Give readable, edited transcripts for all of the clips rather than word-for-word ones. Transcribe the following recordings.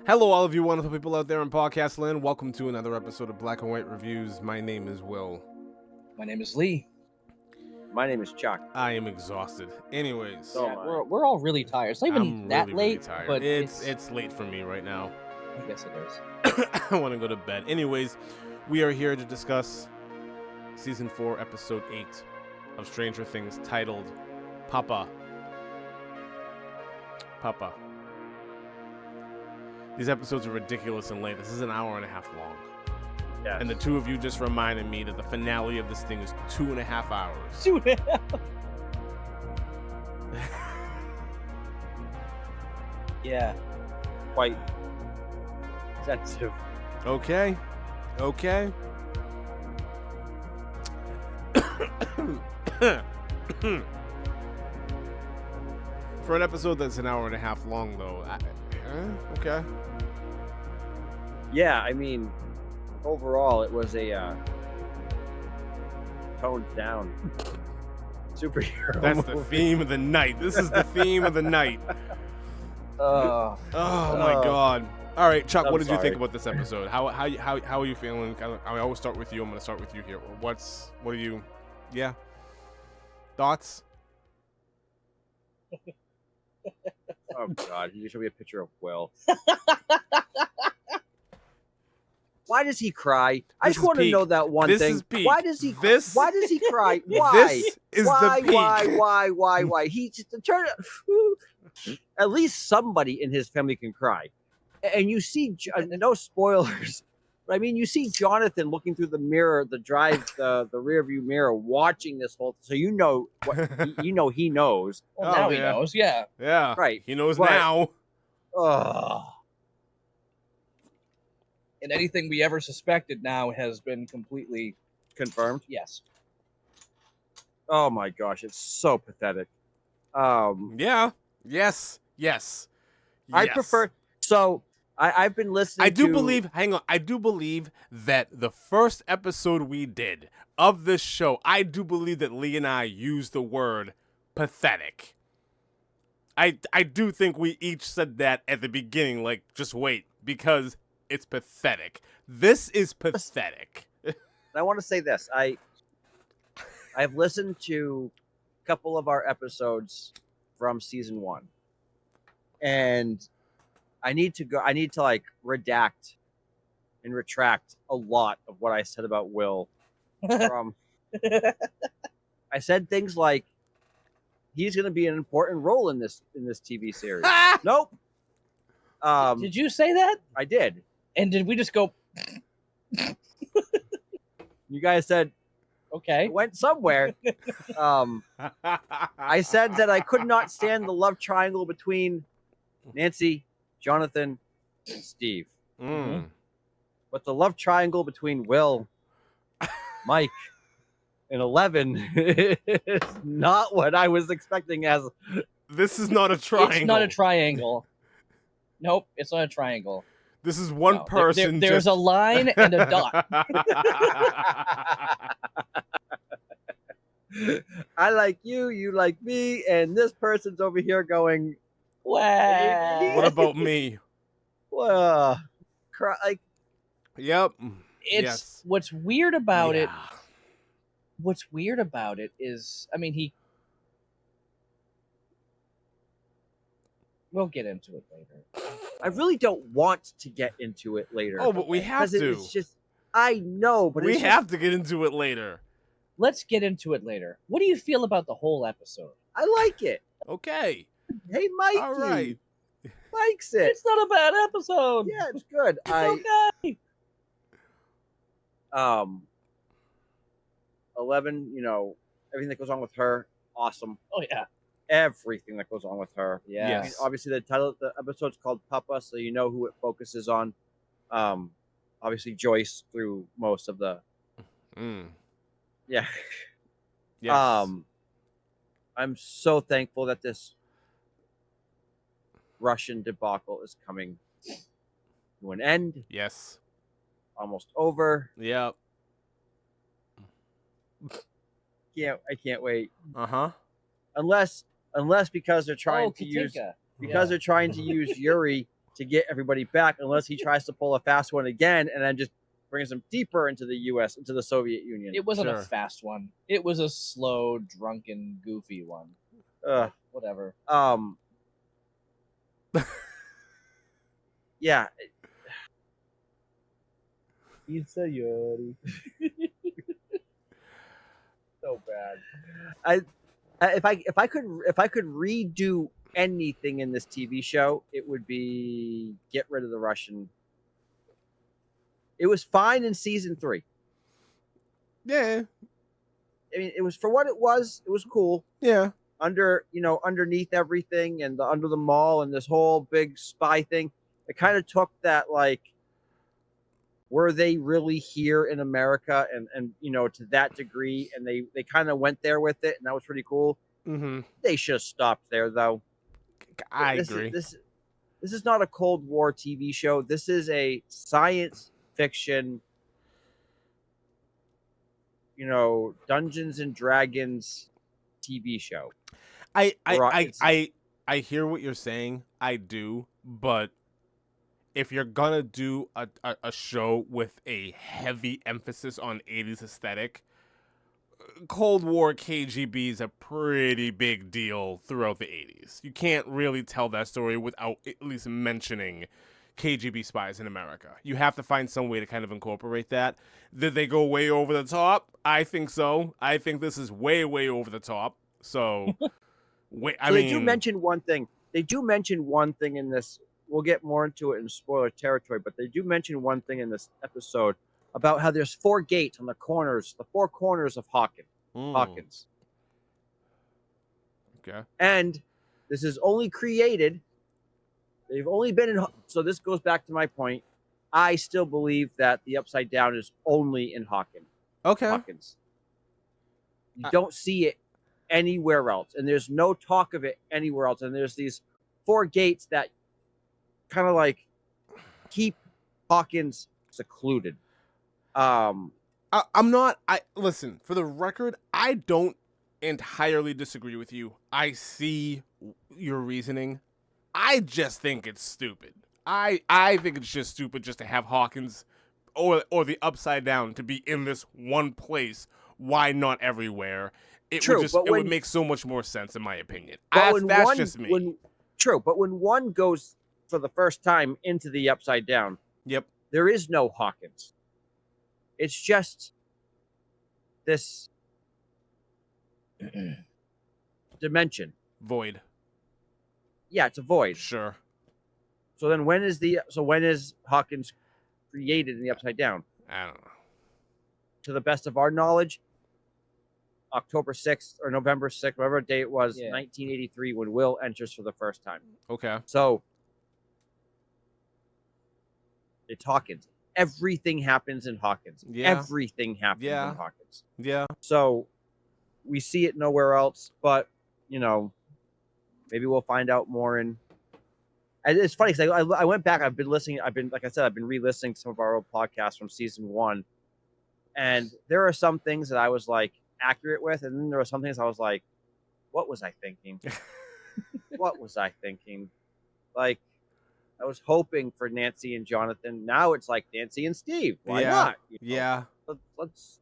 Hello, all of you wonderful people out there in podcast land. Welcome to another episode of Black and White Reviews. My name is Will. My name is Lee. My name is Chuck. I am exhausted. Anyways, So Yeah, am I. we're all really tired. It's not even I'm that really, late, really tired. but It's late for me right now. I guess it is. I want to go to bed. Anyways, we are here to discuss Season 4, Episode 8 of Stranger Things, titled Papa. Papa. These episodes are ridiculous and late. This is an hour and a half long. Yes. And the two of you just reminded me that the finale of this thing is 2.5 hours. Yeah. Quite sensitive. Okay. For an episode that's an hour and a half long, though, okay. Yeah, I mean, overall, it was a toned down superhero. That's the movie. theme of the night. This is the theme of the night. Uh, Oh my god. All right, Chuck, I'm what did you think sorry. about this episode? How are you feeling? I always start with you. I'm going to start with you here. What are you? Yeah. Thoughts? Oh God, you showed me a picture of Will. Why does he cry? I This just is want to peak. know that one This thing. is peak. Why does he? This- Why does he cry? Why? This is why? the peak. Why? He just turn. At least somebody in his family can cry, and you see no spoilers. But I mean, you see Jonathan looking through the mirror, the rear view mirror, watching this whole. So you know what he knows. well, Oh, now he yeah. knows. Yeah. Yeah. Right. He knows But- now. Ugh. And anything we ever suspected now has been completely Confirmed. yes. Oh my gosh, it's so pathetic. Yeah. Yes. I Yes. prefer. So I've been listening. I do to, believe. Hang on. I do believe that the first episode we did of this show, I do believe that Lee and I used the word pathetic. I do think we each said that at the beginning. Like, just wait, because it's pathetic. This is pathetic. I want to say this. I've listened to a couple of our episodes from season 1, and I need to go. I need to like redact and retract a lot of what I said about Will. From I said things like he's going to be an important role in this TV series. Nope. Did you say that? I did. And did we just go? You guys said Okay. it went somewhere. I said that I could not stand the love triangle between Nancy, Jonathan, and Steve. Mm. But the love triangle between Will, Mike, and 11 is not what I was expecting as. This is not a triangle. It's not a triangle. Nope, it's not a triangle. This is one No, person. there's a line and a dot. I like you, you like me, and this person's over here going, Wow. What about me? well, like, Yep. It's Yes. what's weird about it. Yeah. What's weird about it is, I mean, we'll get into it later. I really don't want to get into it later. Oh, but we have Because to. it's just, I know, but We it's have to get into it later. Let's get into it later. What do you feel about the whole episode? I like it. Okay. Hey, Mikey. All right. Likes it. It's not a bad episode. Yeah, it's good. It's okay. 11, everything that goes on with her, awesome. Oh yeah. Everything that goes on with her. Yeah. I mean, Yes. obviously, the title of the episode's called Papa, so you know who it focuses on. Obviously, Joyce through most of the. Mm. Yeah. Yes. I'm so thankful that this Russian debacle is coming to an end, Yes. almost over. Yep. I can't wait. Uh-huh. Unless because they're trying to use Katinka. they're trying to use Yuri to get everybody back, unless he tries to pull a fast one again and then just brings them deeper into the U.S., into the Soviet Union. It wasn't Sure. a fast one. It was a slow, drunken, goofy one. Ugh. Whatever. Yeah. Pizza Yori. So bad. If I could redo anything in this TV show, it would be get rid of the Russian. It was fine in season 3. Yeah. I mean, it was for what it was. It was cool. Yeah. Underneath everything and under the mall and this whole big spy thing. It kind of took that, like, were they really here in America and to that degree, and they kind of went there with it, and that was pretty cool. Mm-hmm. They should have stopped there, though. I This agree. This is not a Cold War TV show. This is a science fiction, Dungeons and Dragons TV show. I hear what you're saying. I do, but if you're gonna do a show with a heavy emphasis on 80s aesthetic, Cold War KGB is a pretty big deal throughout the 80s. You can't really tell that story without at least mentioning KGB spies in America. You have to find some way to kind of incorporate that. Did they go way over the top? I think so. I think this is way, way over the top. So, They do mention one thing. They do mention one thing in this. We'll get more into it in spoiler territory, but they do mention one thing in this episode about how there's 4 gates on the four corners of Hawkins. Okay. And this is only created. They've only been in. So this goes back to my point. I still believe that the Upside Down is only in Okay. Hawkins. You don't see it anywhere else, and there's no talk of it anywhere else. And there's these 4 gates that kind of like keep Hawkins secluded. I'm not. Listen, for the record, I don't entirely disagree with you. I see your reasoning. I just think it's stupid. I think it's just stupid just to have Hawkins or the Upside Down to be in this one place. Why not everywhere? It would make so much more sense, in my opinion. That's just me. But when one goes for the first time into the Upside Down, Yep. there is no Hawkins. It's just this dimension. Void. Yeah, it's a void. Sure. So then when is Hawkins created in the Upside Down? I don't know. To the best of our knowledge, October 6th or November 6th, whatever day it was, 1983, when Will enters for the first time. Okay. So it's Hawkins. Everything happens in Hawkins. Yeah. Everything happens in Hawkins. Yeah. So we see it nowhere else, but maybe we'll find out more. And it's funny because I went back. I've been like I said, I've been re-listening to some of our old podcasts from season 1, and there are some things that I was like accurate with, and then there were some things I was like, "What was I thinking? What was I thinking?" Like, I was hoping for Nancy and Jonathan. Now it's like Nancy and Steve. Why not? Yeah. Let's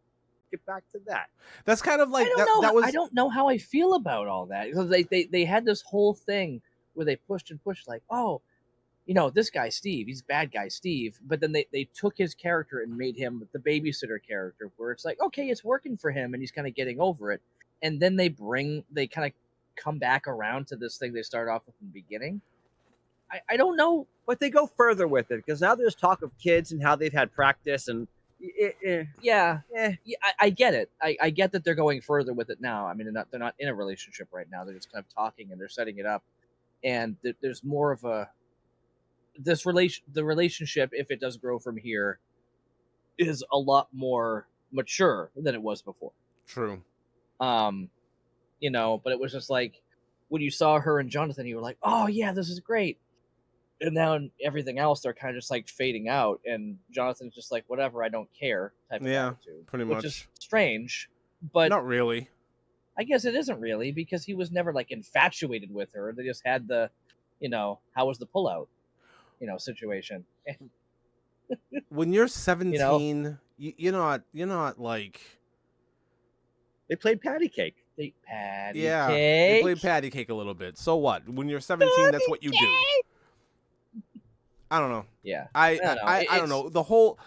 get back to that. That's kind of like I don't know how I feel about all that, because they had this whole thing where they pushed and pushed, like, oh, this guy Steve, he's bad guy Steve, but then they took his character and made him the babysitter character, where it's like, okay, it's working for him and he's kind of getting over it, and then they kind of come back around to this thing they started off with in the beginning. I don't know, but they go further with it, because now there's talk of kids and how they've had practice and I get it. I get that they're going further with it now. I mean, they're not in a relationship right now. They're just kind of talking and they're setting it up, and there's more of the relationship, if it does grow from here, is a lot more mature than it was before. True. But it was just like when you saw her and Jonathan, you were like, oh yeah, this is great. And now in everything else, they're kind of just like fading out, and Jonathan's just like, whatever, I don't care type of attitude. Pretty much. Which is strange, but not really. I guess it isn't really, because he was never like infatuated with her. They just had the, how was the pullout? situation. When you're 17, you're not like They played patty cake. They patty yeah. cake. They play patty cake a little bit. So what? When you're 17, that's what you do. I don't know. Yeah. I don't know. don't know. The whole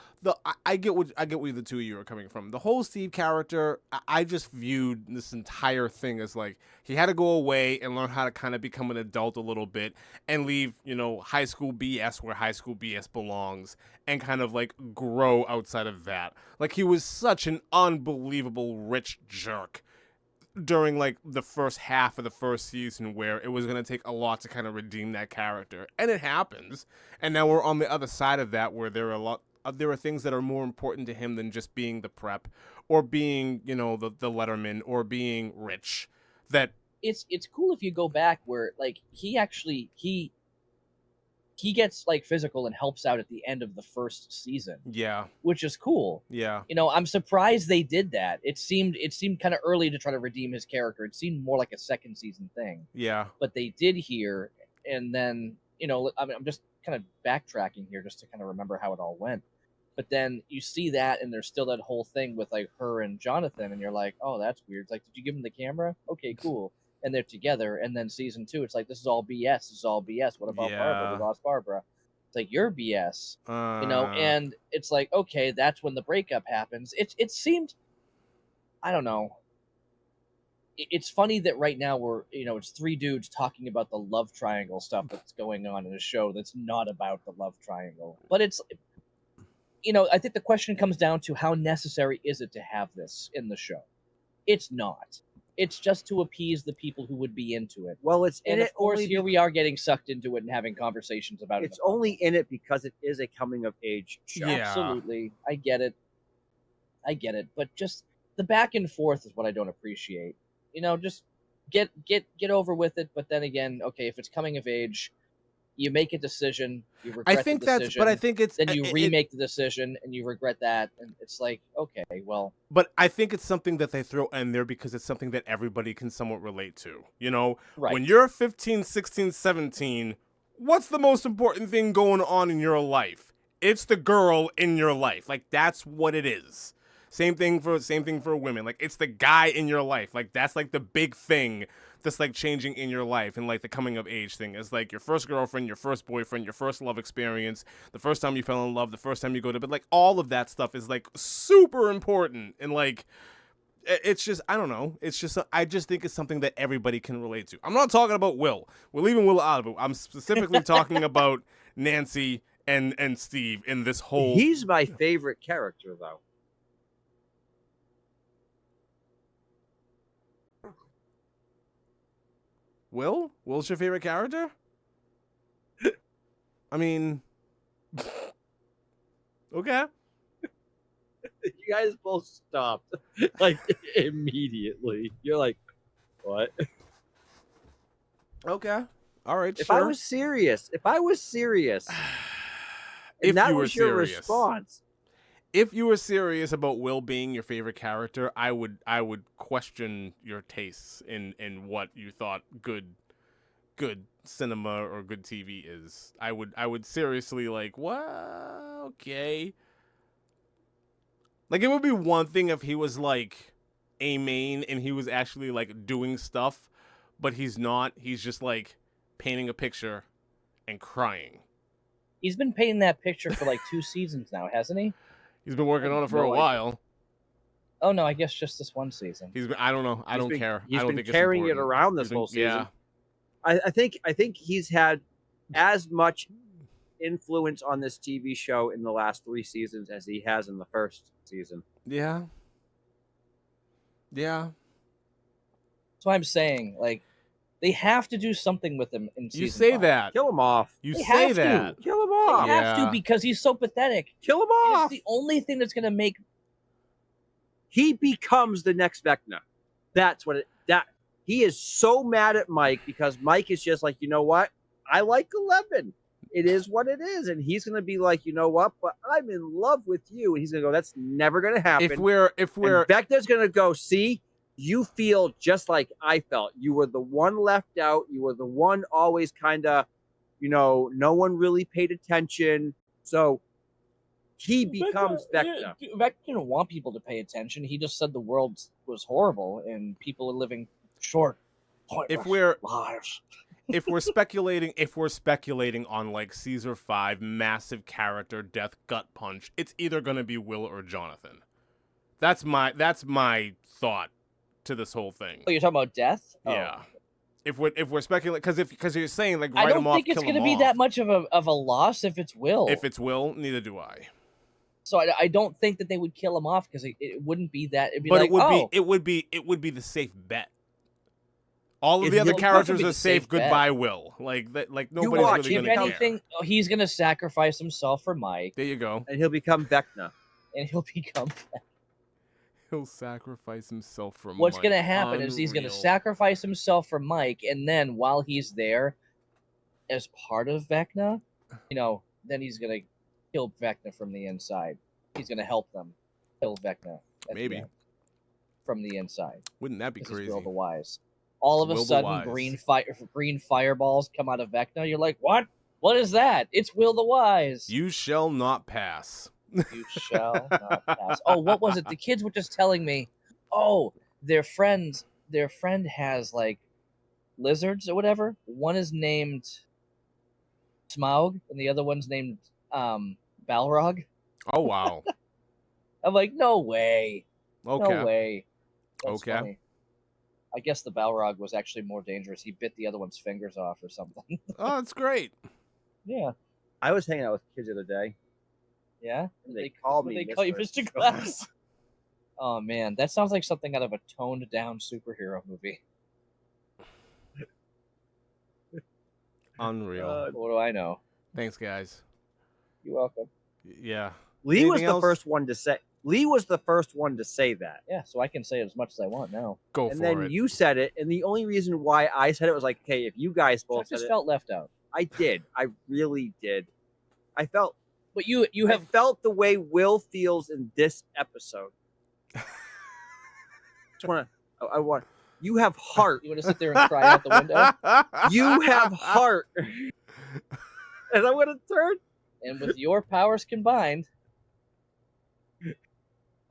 I get where the two of you are coming from. The whole Steve character, I just viewed this entire thing as like he had to go away and learn how to kind of become an adult a little bit and leave, high school BS where high school BS belongs and kind of like grow outside of that. Like he was such an unbelievable rich jerk during like the first half of the first season where it was going to take a lot to kind of redeem that character, and it happens. And now we're on the other side of that where there are things that are more important to him than just being the prep or being the letterman or being rich. That it's cool if you go back where like he gets like physical and helps out at the end of the first season, yeah which is cool. I'm surprised they did that. It seemed kind of early to try to redeem his character. It seemed more like a second season thing, but they did here. And then I'm just kind of backtracking here just to kind of remember how it all went. But then you see that, and there's still that whole thing with like her and Jonathan, and you're like, oh, that's weird. It's like, did you give him the camera? Okay, cool. And they're together. And then season 2, it's like, this is all BS. This is all BS. What about Barbara? We lost Barbara. It's like, you're BS, and it's like, okay, that's when the breakup happens. It seemed, I don't know. It's funny that right now we're, it's 3 dudes talking about the love triangle stuff that's going on in a show that's not about the love triangle. But it's, I think the question comes down to how necessary is it to have this in the show? It's not. It's just to appease the people who would be into it. Well, it's in and it. Of course, here we are getting sucked into it and having conversations about it. It's only in it because it is a coming of age show. Yeah. Absolutely. I get it. But just the back and forth is what I don't appreciate. Just get over with it. But then again, okay, if it's coming of age, you make a decision, you regret I think the decision, but I think it's then you remake the decision and you regret that, and it's like, okay, well. But I think it's something that they throw in there because it's something that everybody can somewhat relate to. Right. When you're 15, 16, 17, what's the most important thing going on in your life? It's the girl in your life. Like that's what it is. Same thing for women. Like it's the guy in your life. Like that's like the big thing that's like changing in your life, and like the coming of age thing is like your first girlfriend, your first boyfriend, your first love experience, the first time you fell in love, the first time you go to bed. Like all of that stuff is like super important, and like it's just, I don't know. It's just, I just think it's something that everybody can relate to. I'm not talking about Will. We're leaving Will out of it. I'm specifically talking about Nancy and Steve in this whole. He's my favorite character, though. Will's your favorite character? I mean, okay. You guys both stopped like immediately. You're like, what? Okay. All right. If sure. I was serious, and If that you were was your serious. response. If you were serious about Will being your favorite character, I would question your tastes in what you thought good cinema or good TV is. I would seriously like, what? Okay. Like it would be one thing if he was like a main and he was actually like doing stuff, but he's not. He's just like painting a picture and crying. He's been painting that picture for like 2 seasons now, hasn't he? He's been working on it for a while. Oh no, I guess just this one season. He's been, I don't know. I don't care. He's I don't been think carrying it's it around this whole season. Yeah. I think he's had as much influence on this TV show in the last 3 seasons as he has in the first season. Yeah. Yeah. That's what I'm saying. Like, they have to do something with him in season You say 5. that. Kill him off. You They say have to. that. Kill him They off. have Yeah. to because he's so pathetic. Kill him It's off. the only thing that's going to make. He becomes the next Vecna. That's what he is so mad at Mike because Mike is just like, you know what? I like 11. It is what it is. And he's going to be like, you know what? But I'm in love with you. And he's going to go, that's never going to happen. If we're and Vecna's going to go, see, you feel just like I felt. You were the one left out. You were the one always kind of no one really paid attention. So he becomes Vecna. Vecna didn't want people to pay attention. He just said the world was horrible and people are living short, pointless lives. if we're speculating on like Caesar 5 massive character death gut punch, it's either going to be Will or Jonathan. That's my thought to this whole thing. Oh, you're talking about death? Yeah. Oh. If we're speculating, because you're saying like write him off, I don't think it's going to be that much of a loss if it's Will. If it's Will, neither do I. So I don't think that they would kill him off because it wouldn't be that. It'd be but like, it would be the safe bet. All of the other characters are safe. Goodbye, Will. Like that. Like nobody's really going to care. He's going to sacrifice himself for Mike. There you go. And he'll become Vecna. He'll sacrifice himself for Mike. What's going to happen is he's going to sacrifice himself for Mike, and then while he's there, as part of Vecna, then he's going to kill Vecna from the inside. He's going to help them kill Vecna. Maybe. From the inside. Wouldn't that be crazy? Will the Wise. All of a sudden, green fireballs come out of Vecna. You're like, what? What is that? It's Will the Wise. You shall not pass. You shall not pass. Oh, what was it? The kids were just telling me, their friend has like lizards or whatever. One is named Smaug and the other one's named Balrog. Oh wow. I'm like, no way. Okay. No way. That's okay. Funny. I guess the Balrog was actually more dangerous. He bit the other one's fingers off or something. Oh, that's great. Yeah. I was hanging out with kids the other day. Yeah? They call you Mr. Glass. Oh, man. That sounds like something out of a toned-down superhero movie. Unreal. What do I know? Thanks, guys. You're welcome. Yeah. Lee was the first one to say. Lee was the first one to say that. Yeah, so I can say it as much as I want now. Go for it. And then you said it, and the only reason why I said it was like, okay, if you guys both said it. I just felt left out. I did. I really did. I felt. But you have felt the way Will feels in this episode. I want. You have heart. You want to sit there and cry out the window? You have heart. And I'm gonna turn. And with your powers combined,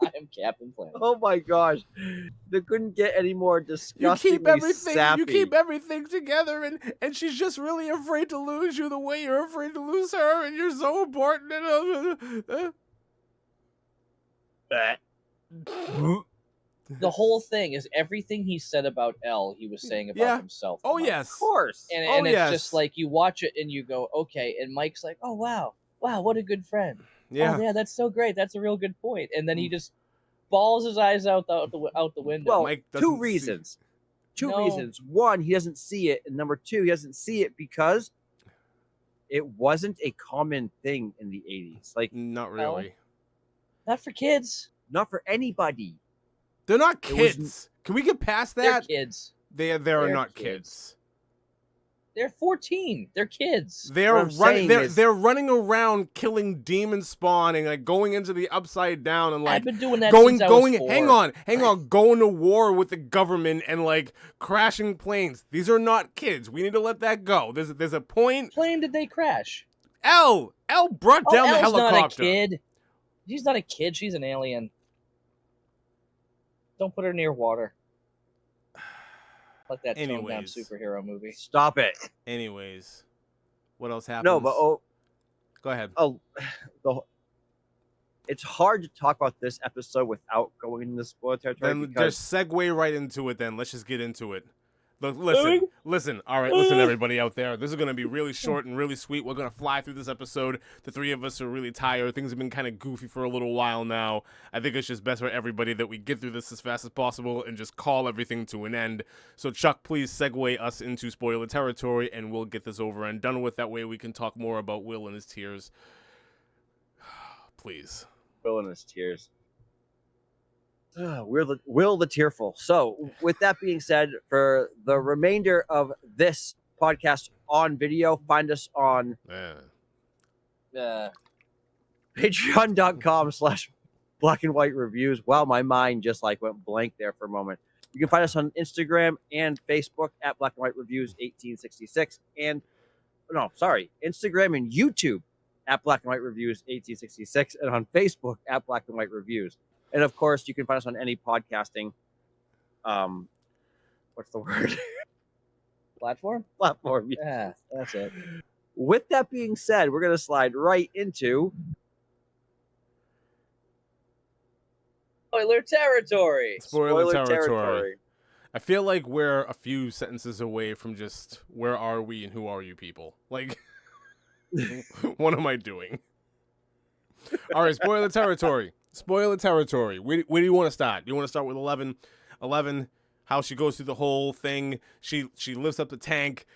I am Captain Planet. Oh my gosh. They couldn't get any more disgustingly sappy. You keep everything together, and she's just really afraid to lose you the way you're afraid to lose her, and you're so important. The whole thing is everything he said about Elle, he was saying about himself. Oh, yes. Of course. And it's just like you watch it and you go, okay. And Mike's like, oh, wow, what a good friend. Yeah. Oh, yeah, that's so great. That's a real good point. And then he just balls his eyes out the window. Well, Mike two reasons. Two reasons. One, he doesn't see it. And number two, he doesn't see it because it wasn't a common thing in the 80s. Like, not really. Not for kids. Not for anybody. They're not kids. Can we get past that? They're kids. They're not kids. They're 14. They're kids. They're running around killing demon spawn and like going into the upside down and like I've been doing that since I was 4. Hang on, going to war with the government and like crashing planes. These are not kids. We need to let that go. There's a point. What plane did they crash? Elle brought down the Elle's helicopter. Not a kid. She's not a kid. She's an alien. Don't put her near water. Like that toned-down superhero movie. Stop it. Anyways, what else happens? No, but go ahead. It's hard to talk about this episode without going into the spoiler territory. Then just segue right into it. Then let's just get into it. Listen. All right, listen, everybody out there. This is gonna be really short and really sweet. We're gonna fly through this episode. The three of us are really tired. Things have been kind of goofy for a little while now. I think it's just best for everybody that we get through this as fast as possible and just call everything to an end. So, Chuck, please segue us into spoiler territory, and we'll get this over and done with. That way, we can talk more about Will and his tears. Please. Will and his tears. Will the Tearful. So, with that being said, for the remainder of this podcast on video, find us on patreon.com/blackandwhitereviews. Wow, my mind just like went blank there for a moment. You can find us on Instagram and Facebook at Black and White Reviews 1866. And Instagram and YouTube at Black and White Reviews 1866, and on Facebook at Black and White Reviews. And of course, you can find us on any podcasting, what's the word? Platform? Platform. Yeah, that's it. With that being said, we're going to slide right into Spoiler territory. Spoiler territory. I feel like we're a few sentences away from just where are we and who are you people? Like, what am I doing? All right, spoiler territory. Spoiler territory. Where do you want to start? Do you want to start with 11? 11, how she goes through the whole thing. She lifts up the tank,